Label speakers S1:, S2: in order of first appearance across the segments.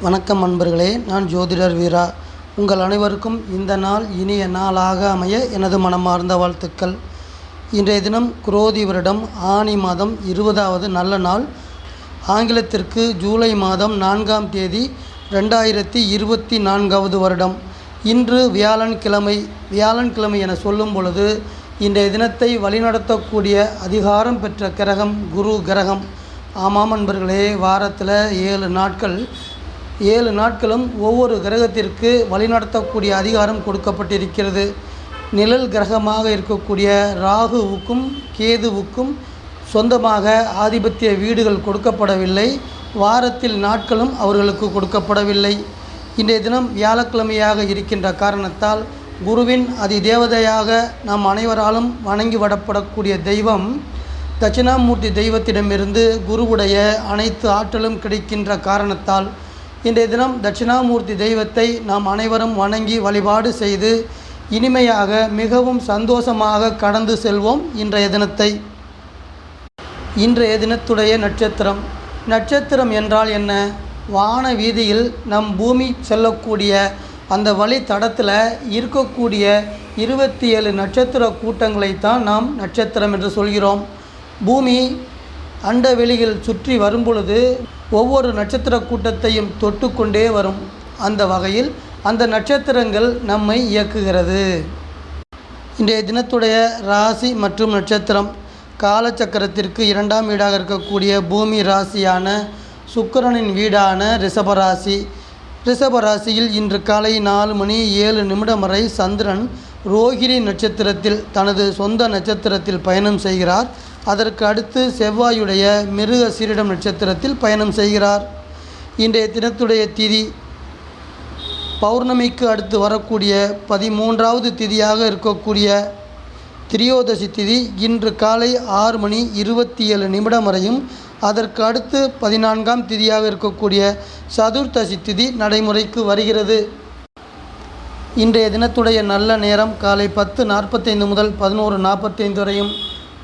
S1: வணக்கம் நண்பர்களே, நான் ஜோதிடர் வீரா. உங்கள் அனைவருக்கும் இந்த நாள் இனிய நாளாக அமைய எனது மனமார்ந்த வாழ்த்துக்கள். இன்றைய தினம் குரோதி வருடம் ஆனி மாதம் 20வது நல்ல நாள். ஆங்கிலத்திற்கு ஜூலை மாதம் 4ஆம் தேதி 2024வது வருடம். இன்று வியாழன்கிழமை. வியாழன்கிழமை என சொல்லும் பொழுது இன்றைய தினத்தை வழிநடத்தக்கூடிய அதிகாரம் பெற்ற கிரகம் குரு கிரகம். ஆமாம் நண்பர்களே, வாரத்தில் 7 நாட்களும் ஒவ்வொரு கிரகத்திற்கு வழிநடத்தக்கூடிய அதிகாரம் கொடுக்கப்பட்டிருக்கிறது. நிழல் கிரகமாக இருக்கக்கூடிய ராகுவுக்கும் கேதுவுக்கும் சொந்தமாக ஆதிபத்திய வீடுகள் கொடுக்கப்படவில்லை. வாரத்தில் நாட்களும் அவர்களுக்கு கொடுக்கப்படவில்லை. இன்றைய தினம் வியாழக்கிழமையாக இருக்கின்ற காரணத்தால் குருவின் அதிதேவதையாக நாம் அனைவராலும் வணங்கி வடப்படக்கூடிய தெய்வம் தட்சிணாமூர்த்தி தெய்வத்திடமிருந்து குருவுடைய அனைத்து ஆற்றலும் கிடைக்கின்ற காரணத்தால் இன்றைய தினம் தட்சிணாமூர்த்தி தெய்வத்தை நாம் அனைவரும் வணங்கி வழிபாடு செய்து இனிமையாக மிகவும் சந்தோஷமாக கடந்து செல்வோம் இன்றைய தினத்தை. இன்றைய தினத்துடைய நட்சத்திரம் என்றால் என்ன? வான வீதியில் நம் பூமி செல்லக்கூடிய அந்த வழித்தடத்தில் இருக்கக்கூடிய 27 நட்சத்திர கூட்டங்களைத்தான் நாம் நட்சத்திரம் என்று சொல்கிறோம். பூமி அண்டவெளியில் சுற்றி வரும்பொழுது ஒவ்வொரு நட்சத்திர கூட்டத்தையும் தொட்டு கொண்டே வரும். அந்த வகையில் அந்த நட்சத்திரங்கள் நம்மை இயக்குகிறது. இன்றைய தினத்துடைய ராசி மற்றும் நட்சத்திரம். காலச்சக்கரத்திற்கு 2ஆம் வீடாக இருக்கக்கூடிய பூமி ராசியான சுக்கிரனின் வீடான ரிஷபராசி. ரிஷபராசியில் இன்று காலை 4:07 வரை சந்திரன் ரோகிணி நட்சத்திரத்தில் தனது சொந்த நட்சத்திரத்தில் பயணம் செய்கிறார். அதற்கு அடுத்து செவ்வாயுடைய மிருக சீரிடம் நட்சத்திரத்தில் பயணம் செய்கிறார். இன்றைய தினத்துடைய திதி பௌர்ணமிக்கு அடுத்து வரக்கூடிய 13வது திதியாக இருக்கக்கூடிய திரியோதசி திதி இன்று காலை 6:27 வரையும், அதற்கு அடுத்து 14ஆம் திதியாக இருக்கக்கூடிய சதுர்த்தசி திதி நடைமுறைக்கு வருகிறது. இன்றைய தினத்துடைய நல்ல நேரம் காலை 10:45 முதல் 11:45 வரையும்.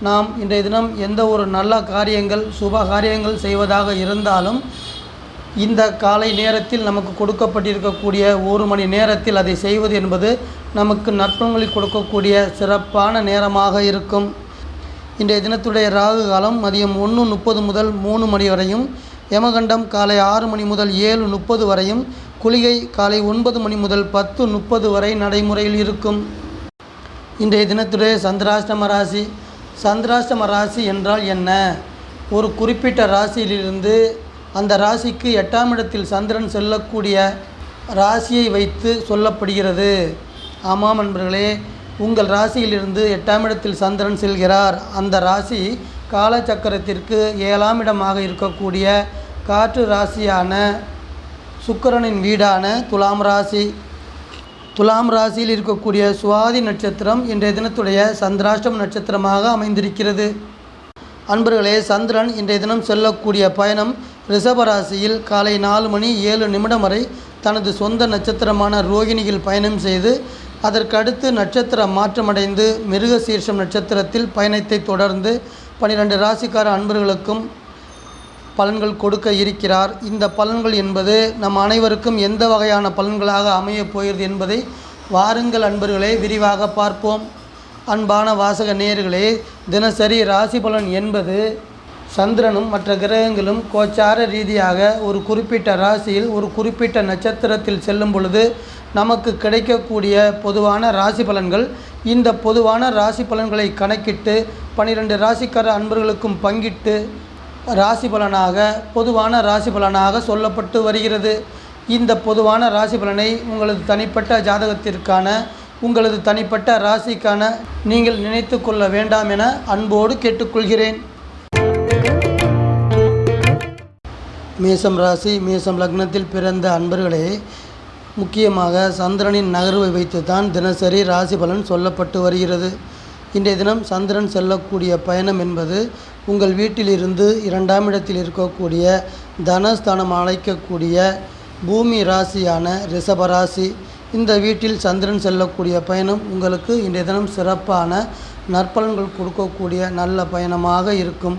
S1: நாம் இன்றைய தினம் எந்த ஒரு நல்ல காரியங்கள் சுப காரியங்கள் செய்வதாக இருந்தாலும் இந்த காலை நேரத்தில் நமக்கு கொடுக்கப்பட்டிருக்கக்கூடிய 1 மணி நேரத்தில் அதை செய்வது என்பது நமக்கு நற்பலன்களை கொடுக்கக்கூடிய சிறப்பான நேரமாக இருக்கும். இன்றைய தினத்துடைய ராகு காலம் மதியம் 1:30 முதல் 3 மணி வரையும், யமகண்டம் காலை 6 மணி முதல் 7:30 வரையும், குளிகை காலை 9 மணி முதல் 10:30 வரை நடைமுறையில் இருக்கும். இன்றைய தினத்துடைய சந்திராஷ்டம ராசி. சந்திராஷ்டம ராசி என்றால் என்ன? ஒரு குறிப்பிட்ட ராசியிலிருந்து அந்த ராசிக்கு 8ஆம் இடத்தில் சந்திரன் செல்லக்கூடிய ராசியை வைத்து சொல்லப்படுகிறது. ஆமாம் நண்பர்களே, உங்கள் ராசியிலிருந்து 8ஆம் இடத்தில் சந்திரன் செல்கிறார். அந்த ராசி காலச்சக்கரத்திற்கு 7ஆம் இடமாக இருக்கக்கூடிய காற்று ராசியான சுக்கிரனின் வீடான துலாம் ராசி. துலாம் ராசியில் இருக்கக்கூடிய சுவாதி நட்சத்திரம் இன்றைய தினத்துடைய சந்திராஷ்டம நட்சத்திரமாக அமைந்திருக்கிறது. அன்பர்களே, சந்திரன் இன்றைய தினம் செல்லக்கூடிய பயணம் ரிஷபராசியில் காலை 4:07 வரை தனது சொந்த நட்சத்திரமான ரோகிணியில் பயணம் செய்து அதற்கு அடுத்து நட்சத்திரம் மாற்றமடைந்து மிருக சீர்ஷம் நட்சத்திரத்தில் பயணத்தை தொடர்ந்து 12 ராசிக்கார அன்பர்களுக்கும் பலன்கள் கொடுக்க இருக்கிறார். இந்த பலன்கள் என்பது நம் அனைவருக்கும் எந்த வகையான பலன்களாக அமையப் போகிறது என்பதை வாருங்கள் அன்பர்களே விரிவாக பார்ப்போம். அன்பான வாசக நேயர்களே, தினசரி ராசி பலன் என்பது சந்திரனும் மற்ற கிரகங்களும் கோச்சார ரீதியாக ஒரு குறிப்பிட்ட ராசியில் ஒரு குறிப்பிட்ட நட்சத்திரத்தில் செல்லும் பொழுது நமக்கு கிடைக்கக்கூடிய பொதுவான ராசி பலன்கள். இந்த பொதுவான ராசி பலன்களை கணக்கிட்டு 12 ராசிக்கார அன்பர்களுக்கும் பங்கிட்டு ராசி பலனாக பொதுவான ராசி பலனாக சொல்லப்பட்டு வருகிறது. இந்த பொதுவான ராசி பலனை உங்களது தனிப்பட்ட ஜாதகத்திற்கான உங்களது தனிப்பட்ட ராசிக்கான நீங்கள் நினைத்து கொள்ள வேண்டாம் என அன்போடு கேட்டுக்கொள்கிறேன். மேசம் ராசி, மேசம் லக்னத்தில் பிறந்த அன்பர்களே, முக்கியமாக சந்திரனின் நகர்வை வைத்து தான் தினசரி ராசி பலன் சொல்லப்பட்டு வருகிறது. இன்றைய தினம் சந்திரன் செல்லக்கூடிய பயணம் என்பது உங்கள் வீட்டிலிருந்து 2ஆம் இடத்தில் இருக்கக்கூடிய தனஸ்தானம் அழைக்கக்கூடிய பூமி ராசியான ரிஷபராசி. இந்த வீட்டில் சந்திரன் செல்லக்கூடிய பயணம் உங்களுக்கு இன்றைய தினம் சிறப்பான நற்பலன்கள் கொடுக்கக்கூடிய நல்ல பயணமாக இருக்கும்.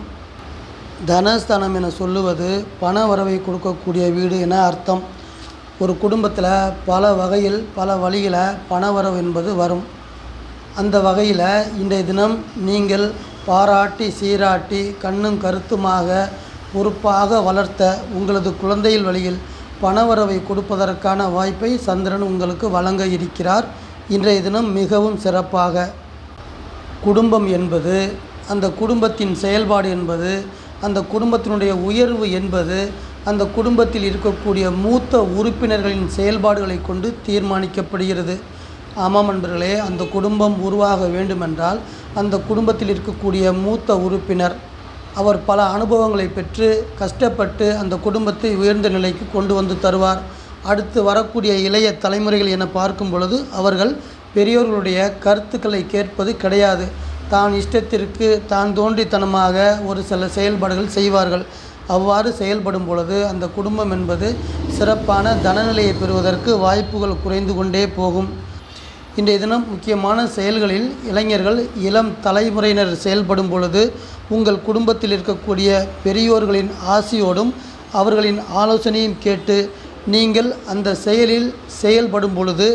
S1: தனஸ்தானம் என சொல்லுவது பண வரவை கொடுக்கக்கூடிய வீடு என அர்த்தம். ஒரு குடும்பத்தில் பல வகையில் பல வழியில் பணவரவு என்பது வரும். அந்த வகையில் இன்றைய தினம் நீங்கள் பாராட்டி சீராட்டி கண்ணும் கருத்துமாக பொறுப்பாக வளர்த்த உங்களது குழந்தைகள் வழியில் பணவரவை கொடுப்பதற்கான வாய்ப்பை சந்திரன் உங்களுக்கு வழங்க இருக்கிறார். இன்றைய தினம் மிகவும் சிறப்பாக குடும்பம் என்பது, அந்த குடும்பத்தின் செயல்பாடு என்பது, அந்த குடும்பத்தினுடைய உயர்வு என்பது அந்த குடும்பத்தில் இருக்கக்கூடிய மூத்த உறுப்பினர்களின் செயல்பாடுகளை கொண்டு தீர்மானிக்கப்படுகிறது. ஆமாம் நண்பர்களே, அந்த குடும்பம் உருவாக வேண்டுமென்றால் அந்த குடும்பத்தில் இருக்கக்கூடிய மூத்த உறுப்பினர் அவர் பல அனுபவங்களை பெற்று கஷ்டப்பட்டு அந்த குடும்பத்தை உயர்ந்த நிலைக்கு கொண்டு வந்து தருவார். அடுத்து வரக்கூடிய இளைய தலைமுறைகள் என பார்க்கும் பொழுது அவர்கள் பெரியோர்களுடைய கருத்துக்களை கேட்பது கிடையாது. தான் இஷ்டத்திற்கு தான் தோன்றித்தனமாக ஒரு சில செயல்பாடுகள் செய்வார்கள். அவ்வாறு செயல்படும் பொழுது அந்த குடும்பம் என்பது சிறப்பான தனநிலையை பெறுவதற்கு வாய்ப்புகள் குறைந்து கொண்டே போகும். இன்றைய தினம் முக்கியமான செயல்களில் இளைஞர்கள் இளம் தலைமுறையினர் செயல்படும் பொழுது உங்கள் குடும்பத்தில் இருக்கக்கூடிய பெரியோர்களின் ஆசியோடும் அவர்களின் ஆலோசனையும் கேட்டு நீங்கள் அந்த செயலில் செயல்படும் பொழுது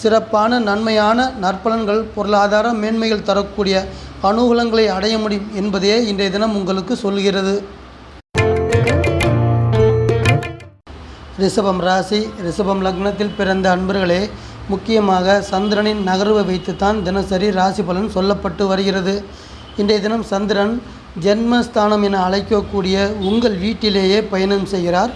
S1: சிறப்பான நன்மையான நற்பலன்கள், பொருளாதார மேன்மைகள் தரக்கூடிய அனுகூலங்களை அடைய முடியும் என்பதே இன்றைய தினம் உங்களுக்கு சொல்கிறது. ரிஷபம் ராசி, ரிஷபம் லக்னத்தில் பிறந்த அன்பர்களே, முக்கியமாக சந்திரனின் நகர்வை வைத்துத்தான் தினசரி ராசி பலன் சொல்லப்பட்டு வருகிறது. இன்றைய தினம் சந்திரன் ஜென்மஸ்தானம் என அழைக்கக்கூடிய உங்கள் வீட்டிலேயே பயணம் செய்கிறார்.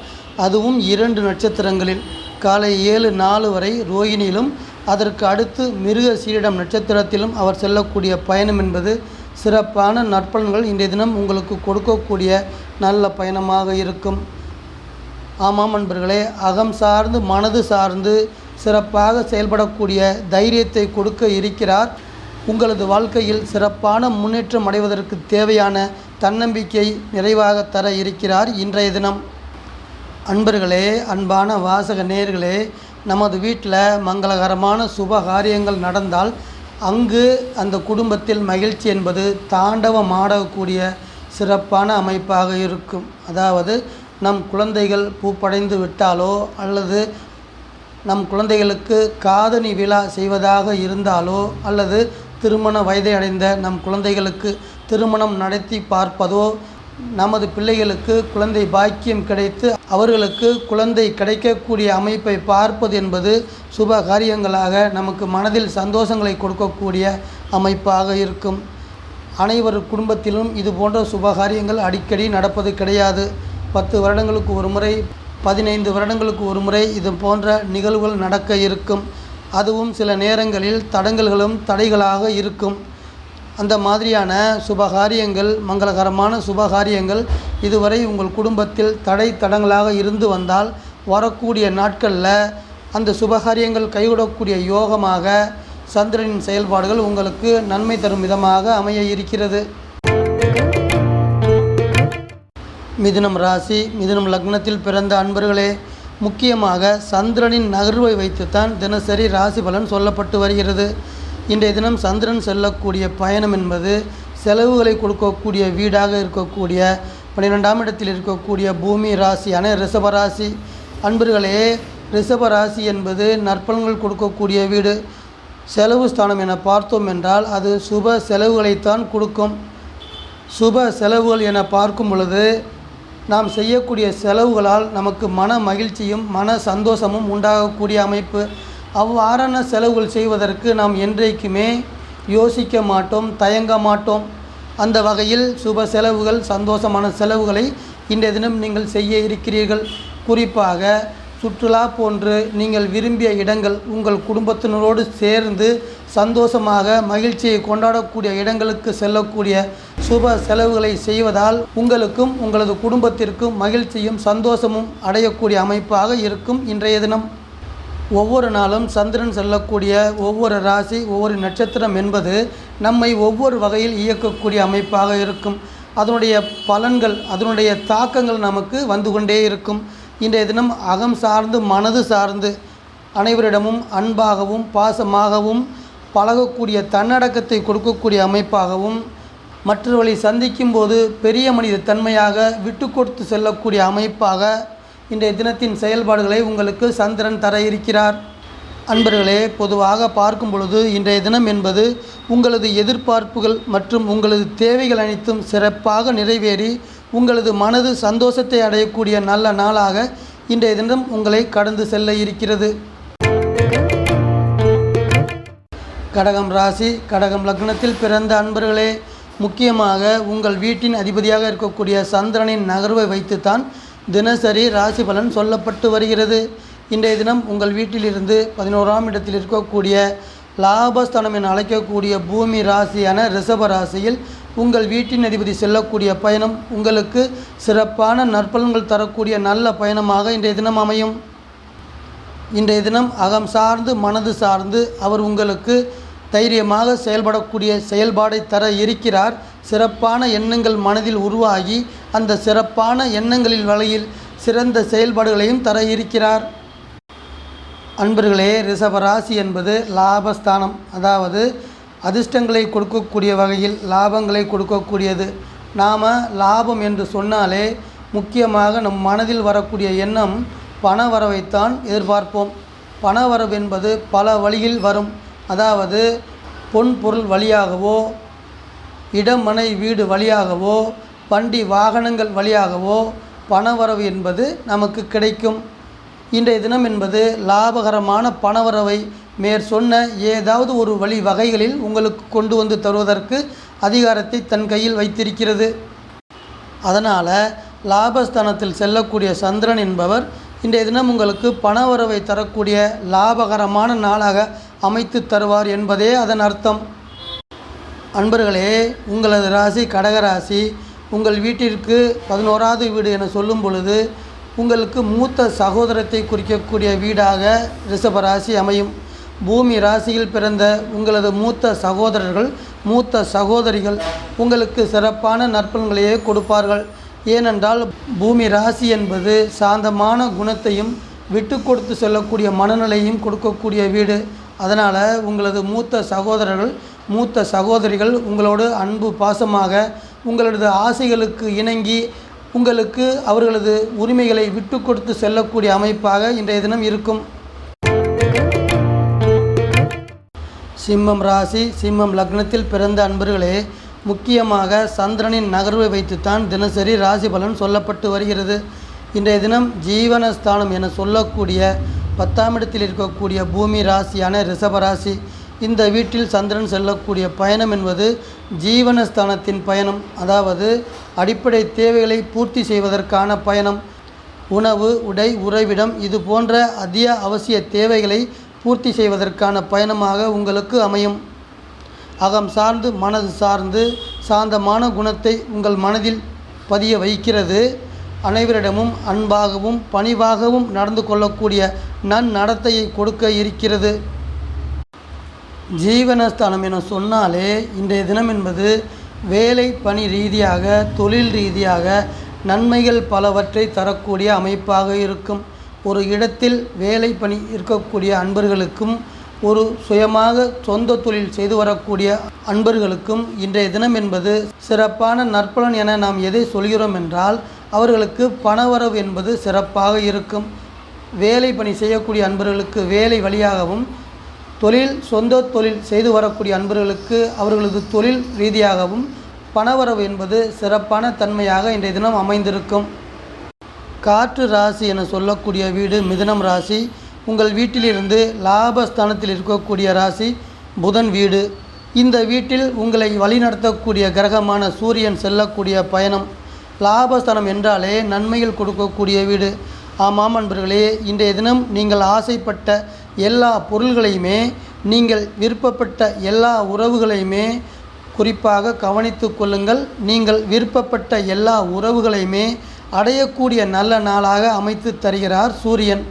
S1: அதுவும் 2 நட்சத்திரங்களில் காலை 7:04 வரை ரோகிணியிலும் அதற்கு அடுத்து மிருக சீரிடம் நட்சத்திரத்திலும் அவர் செல்லக்கூடிய பயணம் என்பது சிறப்பான நற்பலன்கள் இன்றைய தினம் உங்களுக்கு கொடுக்கக்கூடிய நல்ல பயணமாக இருக்கும். ஆமாம் நண்பர்களே, அகம் சார்ந்து மனது சார்ந்து சிறப்பாக செயல்படக்கூடிய தைரியத்தை கொடுக்க இருக்கிறார். உங்களது வாழ்க்கையில் சிறப்பான முன்னேற்றம் அடைவதற்கு தேவையான தன்னம்பிக்கை நிறைவாக தர இருக்கிறார் இன்றைய தினம். அன்பர்களே, அன்பான வாசக நேயர்களே, நமது வீட்டில் மங்களகரமான சுப காரியங்கள் நடந்தால் அங்கு அந்த குடும்பத்தில் மகிழ்ச்சி என்பது தாண்டவம் ஆடக்கூடிய சிறப்பான அமைப்பாக இருக்கும். அதாவது நம் குழந்தைகள் பூப்படைந்து விட்டாலோ அல்லது நம் குழந்தைகளுக்கு காதணி விழா செய்வதாக இருந்தாலோ அல்லது திருமண வயதை அடைந்த நம் குழந்தைகளுக்கு திருமணம் நடத்தி பார்ப்பதோ, நமது பிள்ளைகளுக்கு குழந்தை பாக்கியம் கிடைத்து அவர்களுக்கு குழந்தை கிடைக்கக்கூடிய அமைப்பை பார்ப்பது என்பது சுப காரியங்களாக நமக்கு மனதில் சந்தோஷங்களை கொடுக்கக்கூடிய அமைப்பாக இருக்கும். அனைவர் குடும்பத்திலும் இது போன்ற சுபகாரியங்கள் அடிக்கடி நடப்பது கிடையாது. 10 வருடங்களுக்கு ஒரு முறை, 15 வருடங்களுக்கு ஒரு முறை இது போன்ற நிகழ்வுகள் நடக்க இருக்கும். அதுவும் சில நேரங்களில் தடங்கல்களும் தடைகளாக இருக்கும். அந்த மாதிரியான சுபகாரியங்கள், மங்களகரமான சுபகாரியங்கள் இதுவரை உங்கள் குடும்பத்தில் தடங்களாக இருந்து வந்தால் வரக்கூடிய நாட்களில் அந்த சுபகாரியங்கள் கைவிடக்கூடிய யோகமாக சந்திரனின் செயல்பாடுகள் உங்களுக்கு நன்மை தரும் விதமாக அமைய இருக்கிறது. மிதுனம் ராசி, மிதுனம் லக்னத்தில் பிறந்த அன்பர்களே, முக்கியமாக சந்திரனின் நகர்வை வைத்துத்தான் தினசரி ராசி பலன் சொல்லப்பட்டு வருகிறது. இன்றைய தினம் சந்திரன் செல்லக்கூடிய பயணம் என்பது செலவுகளை கொடுக்கக்கூடிய வீடாக இருக்கக்கூடிய 12ஆம் இடத்தில் இருக்கக்கூடிய பூமி ராசியான ரிஷபராசி. அன்பர்களே, ரிஷபராசி என்பது நற்பலன்கள் கொடுக்கக்கூடிய வீடு. செலவு ஸ்தானம் என பார்த்தோம் என்றால் அது சுப செலவுகளைத்தான் கொடுக்கும். சுப செலவுகள் என பார்க்கும் பொழுது நாம் செய்யக்கூடிய செலவுகளால் நமக்கு மன மகிழ்ச்சியும் மன சந்தோஷமும் உண்டாகக்கூடிய அமைப்பு. அவ்வாறான செலவுகள் செய்வதற்கு நாம் என்றைக்குமே யோசிக்க மாட்டோம், தயங்க மாட்டோம். அந்த வகையில் சுப செலவுகள், சந்தோஷமான செலவுகளை இன்றைய தினம் நீங்கள் செய்ய இருக்கிறீர்கள். குறிப்பாக சுற்றுலா போன்று நீங்கள் விரும்பிய இடங்கள், உங்கள் குடும்பத்தினரோடு சேர்ந்து சந்தோஷமாக மகிழ்ச்சியை கொண்டாடக்கூடிய இடங்களுக்கு செல்லக்கூடிய சுப செலவுகளை செய்வதால் உங்களுக்கும் உங்களது குடும்பத்திற்கும் மகிழ்ச்சியும் சந்தோஷமும் அடையக்கூடிய அமைப்பாக இருக்கும் இன்றைய தினம். ஒவ்வொரு நாளும் சந்திரன் செல்லக்கூடிய ஒவ்வொரு ராசி, ஒவ்வொரு நட்சத்திரம் என்பது நம்மை ஒவ்வொரு வகையில் இயக்கக்கூடிய அமைப்பாக இருக்கும். அதனுடைய பலன்கள், அதனுடைய தாக்கங்கள் நமக்கு வந்து கொண்டே இருக்கும். இன்றைய தினம் அகம் சார்ந்து மனது சார்ந்து அனைவரிடமும் அன்பாகவும் பாசமாகவும் பழகக்கூடிய தன்னடக்கத்தை கொடுக்கக்கூடிய அமைப்பாகவும், மற்றவர்களை சந்திக்கும் போது பெரிய மனித தன்மையாக விட்டு கொடுத்து செல்லக்கூடிய அமைப்பாக இன்றைய தினத்தின் செயல்பாடுகளை உங்களுக்கு சந்திரன் தர இருக்கிறார். அன்பர்களே, பொதுவாக பார்க்கும் பொழுது இன்றைய தினம் என்பது உங்களது எதிர்பார்ப்புகள் மற்றும் உங்களது தேவைகள் அனைத்தும் சிறப்பாக நிறைவேறி உங்களது மனது சந்தோஷத்தை அடையக்கூடிய நல்ல நாளாக இன்றைய தினம் உங்களை கடந்து செல்ல இருக்கிறது. கடகம் ராசி, கடகம் லக்னத்தில் பிறந்த அன்பர்களே, முக்கியமாக உங்கள் வீட்டின் அதிபதியாக இருக்கக்கூடிய சந்திரனின் நகர்வை வைத்துத்தான் தினசரி ராசி பலன் சொல்லப்பட்டு வருகிறது. இன்றைய தினம் உங்கள் வீட்டிலிருந்து 11ஆம் இடத்தில் இருக்கக்கூடிய லாபஸ்தானம் என அழைக்கக்கூடிய பூமி ராசியான ரிஷப ராசியில் உங்கள் வீட்டின் அதிபதி செல்லக்கூடிய பயணம் உங்களுக்கு சிறப்பான நற்பலன்கள் தரக்கூடிய நல்ல பயணமாக இன்றைய தினம் அமையும். இன்றைய தினம் அகம் சார்ந்து மனது சார்ந்து அவர் உங்களுக்கு தைரியமாக செயல்படக்கூடிய செயல்பாடை தர இருக்கிறார். சிறப்பான எண்ணங்கள் மனதில் உருவாகி அந்த சிறப்பான எண்ணங்களின் வழியில் சிறந்த செயல்பாடுகளையும் தர இருக்கிறார். அன்பர்களே, ரிஷபராசி என்பது லாபஸ்தானம், அதாவது அதிர்ஷ்டங்களை கொடுக்கக்கூடிய வகையில் லாபங்களை கொடுக்கக்கூடியது. நாம் லாபம் என்று சொன்னாலே முக்கியமாக நம் மனதில் வரக்கூடிய எண்ணம் பண வரவைத்தான் எதிர்பார்ப்போம். பண வரவு என்பது பல வழியில் வரும். அதாவது பொன் பொருள் வழியாகவோ, இடம் மனை வீடு வழியாகவோ, வண்டி வாகனங்கள் வழியாகவோ பணவரவு என்பது நமக்கு கிடைக்கும். இன்றைய தினம் என்பது லாபகரமான பணவரவை மேற்சொன்ன ஏதாவது ஒரு வழி வகைகளில் உங்களுக்கு கொண்டு வந்து தருவதற்கு அதிகாரத்தை தன் கையில் வைத்திருக்கிறது. அதனால் லாபஸ்தானத்தில் செல்லக்கூடிய சந்திரன் என்பவர் இன்றைய தினம் உங்களுக்கு பணவரவை தரக்கூடிய லாபகரமான நாளாக அமைத்து தருவார் என்பதே அதன் அர்த்தம். அன்பர்களே, உங்களது ராசி கடகராசி. உங்கள் வீட்டிற்கு 11ஆவது வீடு என சொல்லும் பொழுது உங்களுக்கு மூத்த சகோதரத்தை குறிக்கக்கூடிய வீடாக ரிஷபராசி அமையும். பூமி ராசியில் பிறந்த உங்களது மூத்த சகோதரர்கள், மூத்த சகோதரிகள் உங்களுக்கு சிறப்பான நற்பலன்களையே கொடுப்பார்கள். ஏனென்றால் பூமி ராசி என்பது சாந்தமான குணத்தையும் விட்டு கொடுத்து செல்லக்கூடிய மனநிலையும் கொடுக்கக்கூடிய வீடு. அதனால் உங்களது மூத்த சகோதரர்கள், மூத்த சகோதரிகள் உங்களோடு அன்பு பாசமாக உங்களது ஆசைகளுக்கு இணங்கி உங்களுக்கு அவர்களது உரிமைகளை விட்டு கொடுத்து செல்லக்கூடிய அமைப்பாக இன்றைய தினம் இருக்கும். சிம்மம் ராசி, சிம்மம் லக்னத்தில் பிறந்த அன்பர்களே, முக்கியமாக சந்திரனின் நகர்வை வைத்துத்தான் தினசரி ராசி பலன் சொல்லப்பட்டு வருகிறது. இன்றைய தினம் ஜீவனஸ்தானம் என சொல்லக்கூடிய 10ஆம் இடத்தில் இருக்கக்கூடிய பூமி ராசியான ரிஷபராசி. இந்த வீட்டில் சந்திரன் செல்லக்கூடிய பயணம் என்பது ஜீவனஸ்தானத்தின் பயணம், அதாவது அடிப்படை தேவைகளை பூர்த்தி செய்வதற்கான பயணம். உணவு, உடை, உறைவிடம் இது போன்ற அவசிய தேவைகளை பூர்த்தி செய்வதற்கான பயணமாக உங்களுக்கு அமையும். அகம் சார்ந்து மனது சார்ந்து சாந்தமான குணத்தை உங்கள் மனதில் பதிய வைக்கிறது. அனைவரிடமும் அன்பாகவும் பணிவாகவும் நடந்து கொள்ளக்கூடிய நன்னடத்தையை கொடுக்க இருக்கிறது. ஜீவனஸ்தானம் என சொன்னாலே இன்றைய தினம் என்பது வேலை பணி ரீதியாக, தொழில் ரீதியாக நன்மைகள் பலவற்றை தரக்கூடிய அமைப்பாக இருக்கும். ஒரு இடத்தில் வேலை பணி இருக்கக்கூடிய அன்பர்களுக்கும், ஒரு சுயமாக சொந்த தொழில் செய்து வரக்கூடிய அன்பர்களுக்கும் இன்றைய தினம் என்பது சிறப்பான நற்பலன் என நாம் எதை சொல்கிறோம் என்றால் அவர்களுக்கு பணவரவு என்பது சிறப்பாக இருக்கும். வேலை பணி செய்யக்கூடிய அன்பர்களுக்கு வேலை வழியாகவும், சொந்த தொழில் செய்து வரக்கூடிய அன்பர்களுக்கு அவர்களது தொழில் ரீதியாகவும் பணவரவு என்பது சிறப்பான தன்மையாக இன்றைய தினம் அமைந்திருக்கும். காற்று ராசி என சொல்லக்கூடிய வீடு மிதுனம் ராசி. உங்கள் வீட்டிலிருந்து லாபஸ்தானத்தில் இருக்கக்கூடிய ராசி புதன் வீடு. இந்த வீட்டில் உங்களை வழிநடத்தக்கூடிய கிரகமான சூரியன் செல்லக்கூடிய பயணம். லாபஸ்தானம் என்றாலே நன்மைகள் கொடுக்கக்கூடிய வீடு. ஆமாம் அன்பர்களே, இன்றைய தினம் நீங்கள் ஆசைப்பட்ட எல்லா பொருள்களையுமே, நீங்கள் விருப்பப்பட்ட எல்லா உறவுகளையுமே குறிப்பாக கவனித்து கொள்ளுங்கள். நீங்கள் விருப்பப்பட்ட எல்லா உறவுகளையுமே அடையக்கூடிய நல்ல நாளாக அமைத்து தருகிறார் சூரியன்.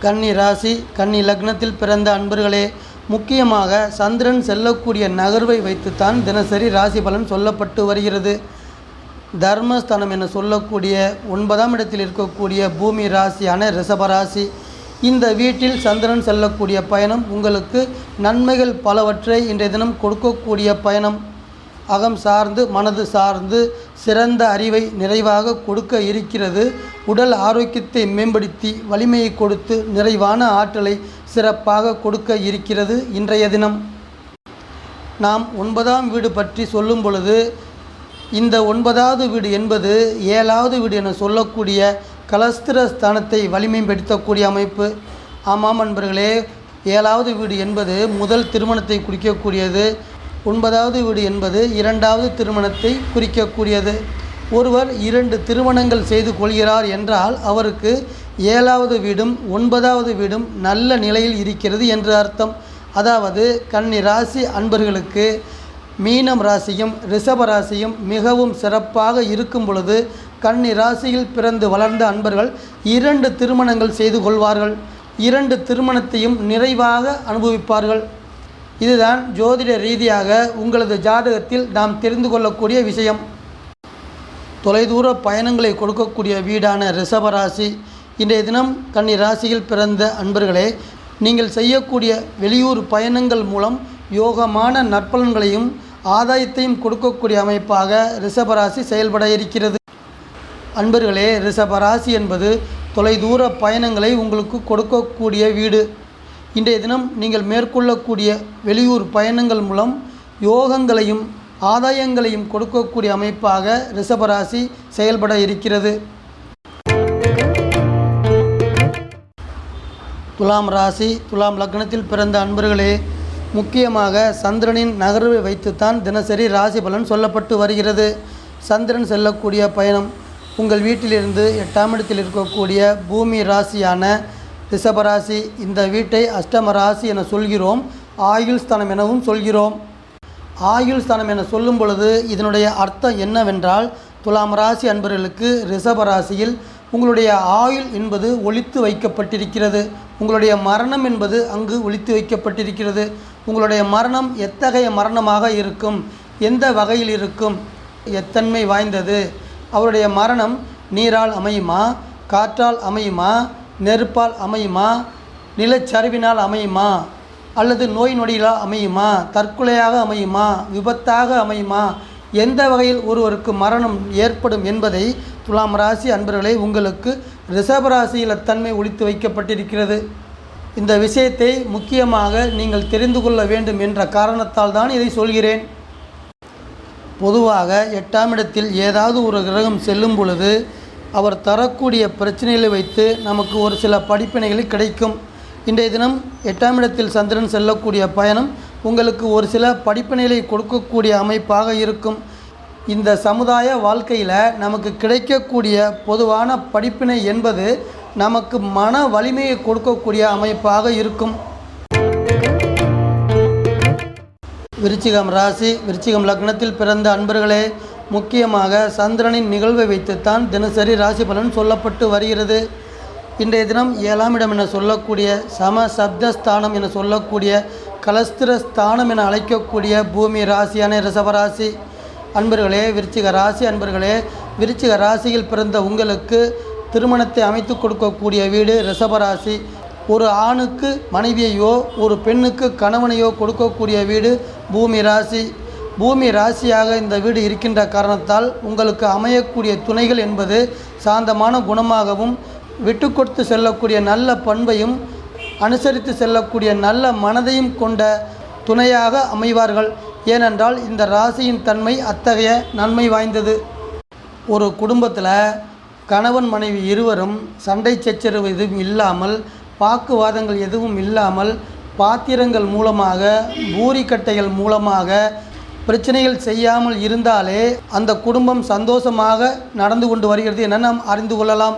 S1: கன்னி ராசி, கன்னி லக்னத்தில் பிறந்த அன்பர்களே, முக்கியமாக சந்திரன் செல்லக்கூடிய நகர்வை வைத்துத்தான் தினசரி ராசி பலன் சொல்லப்பட்டு வருகிறது. தர்மஸ்தானம் என சொல்லக்கூடிய 9ஆம் இடத்தில் இருக்கக்கூடிய பூமி ராசியான ரிஷபராசி. இந்த வீட்டில் சந்திரன் செல்லக்கூடிய பயணம் உங்களுக்கு நன்மைகள் பலவற்றை இன்றைய தினம் கொடுக்கக்கூடிய பயணம். அகம் சார்ந்து மனது சார்ந்து சிறந்த அறிவை நிறைவாக கொடுக்க இருக்கிறது. உடல் ஆரோக்கியத்தை மேம்படுத்தி வலிமையை கொடுத்து நிறைவான ஆற்றலை சிறப்பாக கொடுக்க இருக்கிறது. இன்றைய தினம் நாம் 9ஆம் வீடு பற்றி சொல்லும் பொழுது இந்த 9வது வீடு என்பது 7வது வீடு என சொல்லக்கூடிய கலஸ்திர ஸ்தானத்தை வலிமைப்படுத்தக்கூடிய அமைப்பு. ஆமாம் அன்பர்களே, 7வது வீடு என்பது முதல் திருமணத்தை குறிக்கக்கூடியது. 9வது வீடு என்பது 2வது திருமணத்தை குறிக்கக்கூடியது. ஒருவர் 2 திருமணங்கள் செய்து கொள்கிறார் என்றால் அவருக்கு 7வது வீடும் 9வது வீடும் நல்ல நிலையில் இருக்கிறது என்று அர்த்தம். அதாவது கன்னி ராசி அன்பர்களுக்கு மீனம் ராசியும் ரிஷப ராசியும் மிகவும் சிறப்பாக இருக்கும் பொழுது கன்னி ராசியில் பிறந்து வளர்ந்த அன்பர்கள் 2 திருமணங்கள் செய்து கொள்வார்கள். 2 திருமணத்தையும் நிறைவாக அனுபவிப்பார்கள். இதுதான் ஜோதிட ரீதியாக உங்களது ஜாதகத்தில் நாம் தெரிந்து கொள்ளக்கூடிய விஷயம். தொலைதூர பயணங்களை கொடுக்கக்கூடிய வீடான ரிஷபராசி. இன்றைய தினம் கன்னி ராசியில் பிறந்த அன்பர்களே, நீங்கள் செய்யக்கூடிய வெளியூர் பயணங்கள் மூலம் யோகமான நற்பலன்களையும் ஆதாயத்தையும் கொடுக்கக்கூடிய அமைப்பாக ரிஷபராசி செயல்பட இருக்கிறது. அன்பர்களே, ரிஷபராசி என்பது தொலைதூர பயணங்களை உங்களுக்கு கொடுக்கக்கூடிய வீடு. இன்றைய தினம் நீங்கள் மேற்கொள்ளக்கூடிய வெளியூர் பயணங்கள் மூலம் யோகங்களையும் ஆதாயங்களையும் கொடுக்கக்கூடிய அமைப்பாக ரிஷபராசி செயல்பட இருக்கிறது. துலாம் ராசி, துலாம் லக்னத்தில் பிறந்த அன்பர்களே, முக்கியமாக சந்திரனின் நகர்வை வைத்துத்தான் தினசரி ராசி பலன் சொல்லப்பட்டு வருகிறது. சந்திரன் செல்லக்கூடிய பயணம் உங்கள் வீட்டிலிருந்து 8ஆம் இடத்தில் இருக்கக்கூடிய பூமி ராசியான ரிஷபராசி, இந்த வீட்டை அஷ்டம ராசி என சொல்கிறோம். ஆயுள் ஸ்தானம் எனவும் சொல்கிறோம். ஆயுள் ஸ்தானம் என சொல்லும் பொழுது இதனுடைய அர்த்தம் என்னவென்றால், துலாம் ராசி அன்பர்களுக்கு ரிஷபராசியில் உங்களுடைய ஆயுள் என்பது ஒளித்து வைக்கப்பட்டிருக்கிறது. உங்களுடைய மரணம் என்பது அங்கு ஒளித்து வைக்கப்பட்டிருக்கிறது. உங்களுடைய மரணம் எத்தகைய மரணமாக இருக்கும், எந்த வகையில் இருக்கும், எத்தன்மை வாய்ந்தது, அவருடைய மரணம் நீரால் அமையுமா, காற்றால் அமையுமா, நெருப்பால் அமையுமா, நிலச்சரிவினால் அமையுமா, அல்லது நோய் நொடிகளால் அமையுமா, தற்கொலையாக அமையுமா, விபத்தாக அமையுமா, எந்த வகையில் ஒருவருக்கு மரணம் ஏற்படும் என்பதை துலாம் ராசி அன்பர்களை உங்களுக்கு ரிஷபராசியில் அத்தன்மை ஒளித்து வைக்கப்பட்டிருக்கிறது. இந்த விஷயத்தை முக்கியமாக நீங்கள் தெரிந்து கொள்ள வேண்டும் என்ற காரணத்தால் தான் இதை சொல்கிறேன். பொதுவாக 8ஆம் இடத்தில் ஏதாவது ஒரு கிரகம் செல்லும் பொழுது அவர் தரக்கூடிய பிரச்சனைகளை வைத்து நமக்கு ஒரு சில படிப்பினைகள் கிடைக்கும். இன்றைய தினம் 8ஆம் இடத்தில் சந்திரன் செல்லக்கூடிய பயணம் உங்களுக்கு ஒரு சில படிப்பினைகளை கொடுக்கக்கூடிய அமைப்பாக இருக்கும். இந்த சமுதாய வாழ்க்கையில் நமக்கு கிடைக்கக்கூடிய பொதுவான படிப்பினை என்பது நமக்கு மன வலிமையை கொடுக்கக்கூடிய அமைப்பாக இருக்கும். விருச்சிகம் ராசி, விருச்சிகம் லக்னத்தில் பிறந்த அன்பர்களே, முக்கியமாக சந்திரனின் நிகழ்வை வைத்துத்தான் தினசரி ராசி பலன் சொல்லப்பட்டு வருகிறது. இன்றைய தினம் 7ஆம் இடம் என சொல்லக்கூடிய சம சப்தஸ்தானம் என சொல்லக்கூடிய கலஸ்திர ஸ்தானம் என அழைக்கக்கூடிய பூமி ராசியான ரிஷபராசி அன்பர்களே, விருச்சிக ராசி அன்பர்களே, விருச்சிக ராசியில் பிறந்த உங்களுக்கு திருமணத்தை அமைத்து கொடுக்கக்கூடிய வீடு ரிஷபராசி. ஒரு ஆணுக்கு மனைவியையோ ஒரு பெண்ணுக்கு கணவனையோ கொடுக்கக்கூடிய வீடு பூமி ராசி. பூமி ராசியாக இந்த வீடு இருக்கின்ற காரணத்தால் உங்களுக்கு அமையக்கூடிய துணைகள் என்பது சாந்தமான குணமாகவும் விட்டு கொடுத்து செல்லக்கூடிய நல்ல பண்பையும் அனுசரித்து செல்லக்கூடிய நல்ல மனதையும் கொண்ட துணையாக அமைவார்கள். ஏனென்றால் இந்த ராசியின் தன்மை அத்தகைய நன்மை வாய்ந்தது. ஒரு குடும்பத்தில் கணவன் மனைவி இருவரும் சண்டை சச்சரவு எதுவும் இல்லாமல், வாக்குவாதங்கள் எதுவும் இல்லாமல், பாத்திரங்கள் மூலமாக பூரிக்கட்டைகள் மூலமாக பிரச்சனைகள் செய்யாமல் இருந்தாலே அந்த குடும்பம் சந்தோஷமாக நடந்து கொண்டு வருகிறது என நாம் அறிந்து கொள்ளலாம்.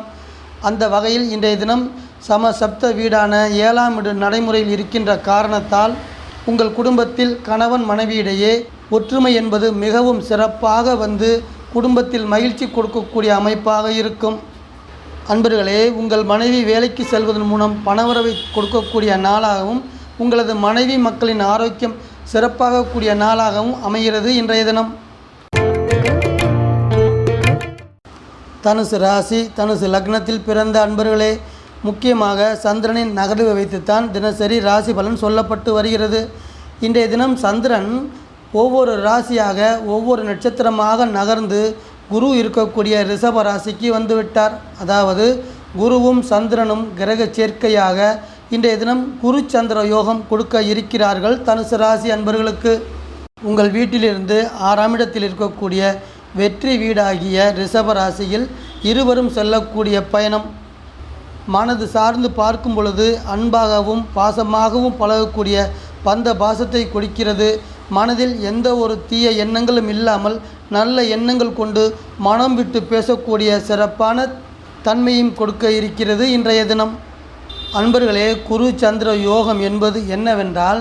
S1: அந்த வகையில் இன்றைய தினம் சமசப்த வீடான 7ஆம் வீடு நடைமுறையில் இருக்கின்ற காரணத்தால் உங்கள் குடும்பத்தில் கணவன் மனைவியிடையே ஒற்றுமை என்பது மிகவும் சிறப்பாக வந்து குடும்பத்தில் மகிழ்ச்சி கொடுக்கக்கூடிய அமைப்பாக இருக்கும். அன்பர்களே, உங்கள் மனைவி வேலைக்கு செல்வதன் மூலம் பணவரவை கொடுக்கக்கூடிய நாளாகவும் உங்களது மனைவி மக்களின் ஆரோக்கியம் சிறப்பாக கூடிய நாளாகவும் அமைகிறது இன்றைய தினம். தனுசு ராசி, தனுசு லக்னத்தில் பிறந்த அன்பர்களே, முக்கியமாக சந்திரனின் நகர்வை வைத்துத்தான் தினசரி ராசி பலன் சொல்லப்பட்டு வருகிறது. இன்றைய தினம் சந்திரன் ஒவ்வொரு ராசியாக ஒவ்வொரு நட்சத்திரமாக நகர்ந்து குரு இருக்கக்கூடிய ரிஷப ராசிக்கு வந்துவிட்டார். அதாவது குருவும் சந்திரனும் கிரக சேர்க்கையாக இன்றைய தினம் குரு சந்திர யோகம் கொடுக்க இருக்கிறார்கள். தனுசு ராசி அன்பர்களுக்கு உங்கள் வீட்டிலிருந்து 6ஆம் இடத்தில் இருக்கக்கூடிய வெற்றி வீடாகிய ரிஷப ராசியில் இருவரும் செல்லக்கூடிய பயணம் மனது சார்ந்து பார்க்கும் பொழுது அன்பாகவும் பாசமாகவும் பழகக்கூடிய பந்த பாசத்தை கொடுக்கிறது. மனதில் எந்த ஒரு தீய எண்ணங்களும் இல்லாமல் நல்ல எண்ணங்கள் கொண்டு மனம் விட்டு பேசக்கூடிய சிறப்பான தன்மையும் கொடுக்க இருக்கிறது இன்றைய தினம். அன்பர்களே, குரு சந்திர யோகம் என்பது என்னவென்றால்,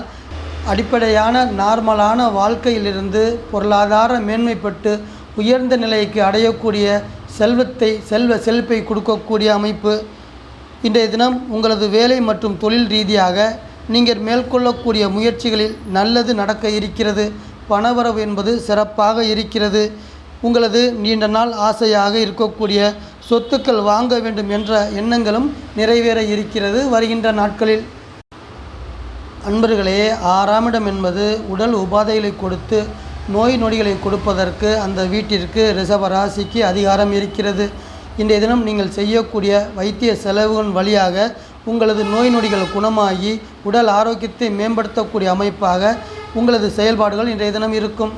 S1: அடிப்படையான நார்மலான வாழ்க்கையிலிருந்து பொருளாதார மேன்மைப்பட்டு உயர்ந்த நிலைக்கு அடையக்கூடிய செல்வத்தை கொடுக்கக்கூடிய அமைப்பு. இன்றைய தினம் உங்களது வேலை மற்றும் தொழில் ரீதியாக நீங்கள் மேற்கொள்ளக்கூடிய முயற்சிகளில் நல்லது நடக்க இருக்கிறது. பணவரவு என்பது சிறப்பாக இருக்கிறது. உங்களது நீண்ட நாள் ஆசையாக இருக்கக்கூடிய சொத்துக்கள் வாங்க வேண்டும் என்ற எண்ணங்களும் நிறைவேற இருக்கிறது வருகின்ற நாட்களில். அன்பர்களே, 6ஆம் இடம் என்பது உடல் உபாதைகளை கொடுத்து நோய் நொடிகளை கொடுப்பதற்கு அந்த வீட்டிற்கு ரிஷப ராசிக்கு அதிகாரம் இருக்கிறது. இன்றைய தினம் நீங்கள் செய்யக்கூடிய வைத்திய செலவுகள் வழியாக உங்களது நோய் நொடிகள் குணமாகி உடல் ஆரோக்கியத்தை மேம்படுத்தக்கூடிய அமைப்பாக உங்களது செயல்பாடுகள் இன்றைய தினம் இருக்கும்.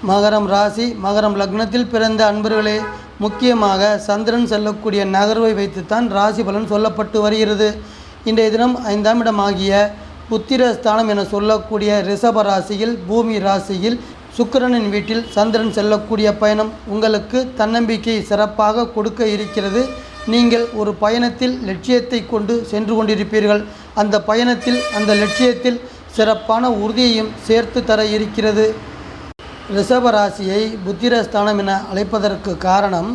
S1: மகரம் ராசி, மகரம் லக்னத்தில் பிறந்த அன்பர்களே, முக்கியமாக சந்திரன் செல்லக்கூடிய நகர்வை வைத்துத்தான் ராசி பலன் சொல்லப்பட்டு வருகிறது. இன்றைய தினம் 5ஆம் இடமாகிய புத்திரஸ்தானம் என சொல்லக்கூடிய ரிஷப ராசியில் பூமி ராசியில் சுக்கிரனின் வீட்டில் சந்திரன் செல்லக்கூடிய பயணம் உங்களுக்கு தன்னம்பிக்கை சிறப்பாக கொடுக்க இருக்கிறது. நீங்கள் ஒரு பயணத்தில் லட்சியத்தை கொண்டு சென்று கொண்டிருப்பீர்கள். அந்த பயணத்தில் அந்த லட்சியத்தில் சிறப்பான உறுதியையும் சேர்த்து தர இருக்கிறது. ரிஷப ராசியை புத்திரஸ்தானம் என அழைப்பதற்கு காரணம்,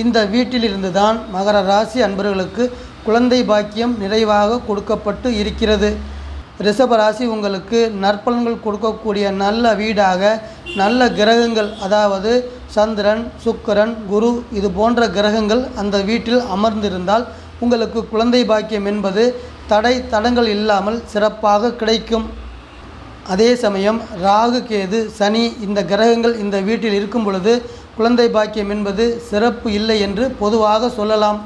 S1: இந்த வீட்டிலிருந்து தான் மகர ராசி அன்பர்களுக்கு குழந்தை பாக்கியம் நிறைவாக கொடுக்கப்பட்டு இருக்கிறது. ரிஷப ராசி உங்களுக்கு நற்பலன்கள் கொடுக்கக்கூடிய நல்ல வீடாக நல்ல கிரகங்கள், அதாவது சந்திரன், சுக்கிரன், குரு இது போன்ற கிரகங்கள் அந்த வீட்டில் அமர்ந்திருந்தால் உங்களுக்கு குழந்தை பாக்கியம் என்பது தடங்கள் இல்லாமல் சிறப்பாக கிடைக்கும். அதே சமயம் ராகு, கேது, சனி இந்த கிரகங்கள் இந்த வீட்டில் இருக்கும் பொழுது குழந்தை பாக்கியம் என்பது சிறப்பு இல்லை என்று பொதுவாக சொல்லலாம்.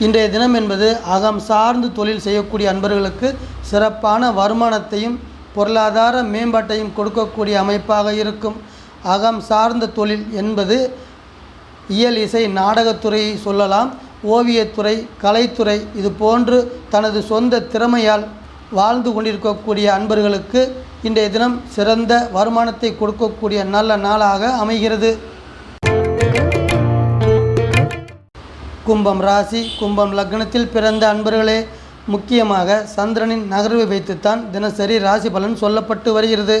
S1: இன்றைய தினம் என்பது அகம் சார்ந்து தொழில் செய்யக்கூடிய அன்பர்களுக்கு சிறப்பான வருமானத்தையும் பொருளாதார மேம்பாட்டையும் கொடுக்கக்கூடிய அமைப்பாக இருக்கும். அகம் சார்ந்த தொழில் என்பது இயல், இசை, நாடகத்துறையை சொல்லலாம், ஓவியத்துறை, கலைத்துறை இது போன்று தனது சொந்த திறமையால் வாழ்ந்து கொண்டிருக்கக்கூடிய அன்பர்களுக்கு இன்றைய தினம் சிறந்த வருமானத்தை கொடுக்கக்கூடிய நல்ல நாளாக அமைகிறது. கும்பம் ராசி, கும்பம் லக்னத்தில் பிறந்த அன்பர்களே, முக்கியமாக சந்திரனின் நகர்வை வைத்துத்தான் தினசரி ராசி பலன் சொல்லப்பட்டு வருகிறது.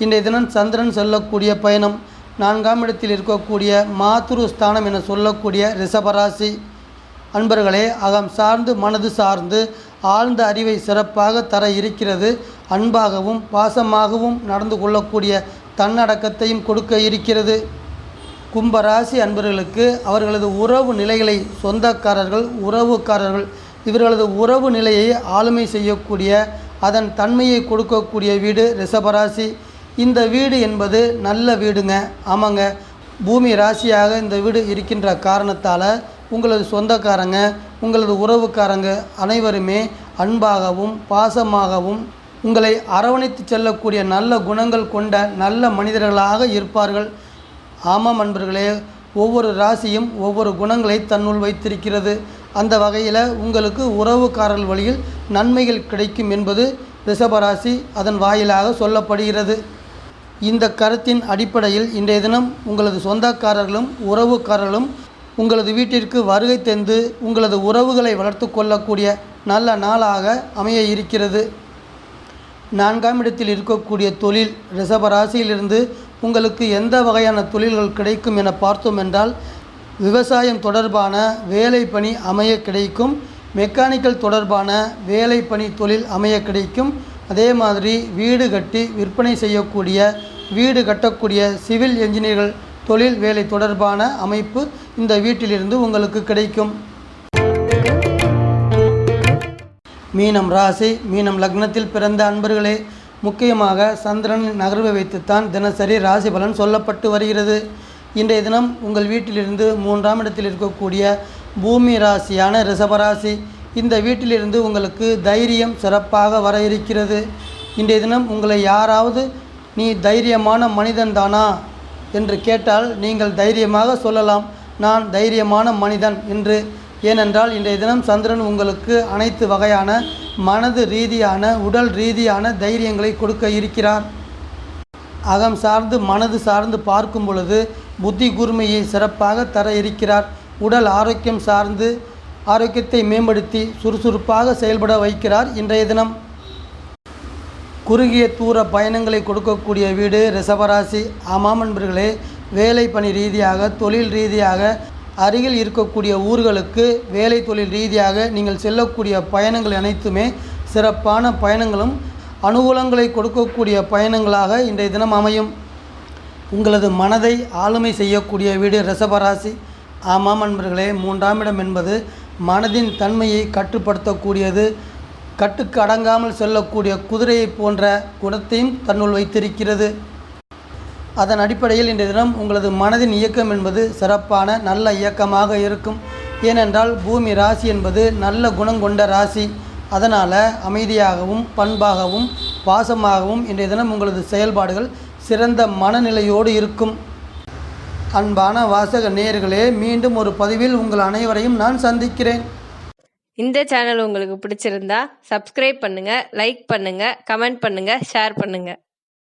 S1: இன்றைய தினம் சந்திரன் செல்லக்கூடிய பயணம் 4ஆம் இடத்தில் இருக்கக்கூடிய மாதுரு ஸ்தானம் என சொல்லக்கூடிய ரிஷபராசி அன்பர்களே, அகம் சார்ந்து மனது சார்ந்து ஆழ்ந்த அறிவை சிறப்பாக தர இருக்கிறது. அன்பாகவும் பாசமாகவும் நடந்து கொள்ளக்கூடிய தன்னடக்கத்தையும் கொடுக்க இருக்கிறது. கும்பராசி அன்பர்களுக்கு அவர்களது உறவு நிலைகளை, சொந்தக்காரர்கள், உறவுக்காரர்கள் இவர்களது உறவு நிலையை ஆளுமை செய்யக்கூடிய அதன் தன்மையை கொடுக்கக்கூடிய வீடு ரிஷபராசி. இந்த வீடு என்பது நல்ல வீடுங்க. ஆமாங்க, பூமி ராசியாக இந்த வீடு இருக்கின்ற காரணத்தால் உங்களது சொந்தக்காரங்க, உங்களது உறவுக்காரங்க அனைவருமே அன்பாகவும் பாசமாகவும் உங்களை அரவணைத்து செல்லக்கூடிய நல்ல குணங்கள் கொண்ட நல்ல மனிதர்களாக இருப்பார்கள். ஆமாம் அன்பர்களே, ஒவ்வொரு ராசியும் ஒவ்வொரு குணங்களை தன்னுள் வைத்திருக்கிறது. அந்த வகையில் உங்களுக்கு உறவுக்காரர்கள் வழியில் நன்மைகள் கிடைக்கும் என்பது ரிஷபராசி அதன் வாயிலாக சொல்லப்படுகிறது. இந்த கருத்தின் அடிப்படையில் இன்றைய தினம் உங்களது சொந்தக்காரர்களும் உறவுக்காரர்களும் உங்களது வீட்டிற்கு வருகை தந்து உங்களது உறவுகளை வளர்த்து கொள்ளக்கூடிய நல்ல நாளாக அமைய இருக்கிறது. 4ஆம் இடத்தில் இருக்கக்கூடிய தொழில் ரிஷபராசியிலிருந்து உங்களுக்கு எந்த வகையான தொழில்கள் கிடைக்கும் என பார்த்தோம் என்றால், விவசாயம் தொடர்பான வேலை பணி அமைய கிடைக்கும், மெக்கானிக்கல் தொடர்பான வேலை பணி தொழில் அமைய கிடைக்கும். அதே மாதிரி வீடு கட்டி விற்பனை செய்யக்கூடிய, வீடு கட்டக்கூடிய சிவில் என்ஜினியர்கள் தொழில் வேலை தொடர்பான அமைப்பு இந்த வீட்டிலிருந்து உங்களுக்கு கிடைக்கும். மீனம் ராசி, மீனம் லக்னத்தில் பிறந்த அன்பர்களே, முக்கியமாக சந்திரன் நகர்வை வைத்துத்தான் தினசரி ராசி பலன் சொல்லப்பட்டு வருகிறது. இன்றைய தினம் உங்கள் வீட்டிலிருந்து 3ஆம் இடத்தில் இருக்கக்கூடிய பூமி ராசியான ரிஷபராசி, இந்த வீட்டிலிருந்து உங்களுக்கு தைரியம் சிறப்பாக வர இருக்கிறது. இன்றைய தினம் உங்களை யாராவது நீ தைரியமான மனிதன்தானா என்று கேட்டால் நீங்கள் தைரியமாக சொல்லலாம், நான் தைரியமான மனிதன் என்று. ஏனென்றால் இன்றைய தினம் சந்திரன் உங்களுக்கு அனைத்து வகையான மனது ரீதியான உடல் ரீதியான தைரியங்களை கொடுக்க இருக்கிறார். அகம் சார்ந்து மனது சார்ந்து பார்க்கும் பொழுது புத்தி கூர்மையை சிறப்பாக தர இருக்கிறார். உடல் ஆரோக்கியம் சார்ந்து ஆரோக்கியத்தை மேம்படுத்தி சுறுசுறுப்பாக செயல்பட வைக்கிறார். இன்றைய தினம் குறுகிய தூர பயணங்களை கொடுக்கக்கூடிய வீடு ரிஷபராசி. ஆமாம் நண்பர்களே, வேலை பணி ரீதியாக தொழில் ரீதியாக அருகில் இருக்கக்கூடிய ஊர்களுக்கு வேலை தொழில் ரீதியாக நீங்கள் செல்லக்கூடிய பயணங்கள் அனைத்துமே சிறப்பான பயணங்களும் அனுகூலங்களை கொடுக்கக்கூடிய பயணங்களாக இன்றைய தினம் அமையும். உங்களது மனதை ஆளுமை செய்யக்கூடிய வீடு ரிஷபராசி. ஆமாம் நண்பர்களே, 3ஆம் இடம் என்பது மனதின் தன்மையை கட்டுப்படுத்தக்கூடியது. கட்டுக்கு அடங்காமல் செல்லக்கூடிய குதிரையை போன்ற குணத்தையும் தன்னுள் வைத்திருக்கிறது. அதன் அடிப்படையில் இன்றைய தினம் உங்களது மனதின் இயக்கம் என்பது சிறப்பான நல்ல இயக்கமாக இருக்கும். ஏனென்றால் பூமி ராசி என்பது நல்ல குணம் கொண்ட ராசி. அதனால் அமைதியாகவும் பண்பாகவும் பாசமாகவும் இன்றைய தினம் உங்களது செயல்பாடுகள் சிறந்த மனநிலையோடு இருக்கும். அன்பான வாசக நேயர்களே, மீண்டும் ஒரு பதிவில் உங்கள் அனைவரையும் நான் சந்திக்கிறேன்.
S2: இந்த சேனல் உங்களுக்கு பிடிச்சிருந்தா சப்ஸ்கிரைப் பண்ணுங்க, லைக் பண்ணுங்க, கமெண்ட் பண்ணுங்க, ஷேர் பண்ணுங்க.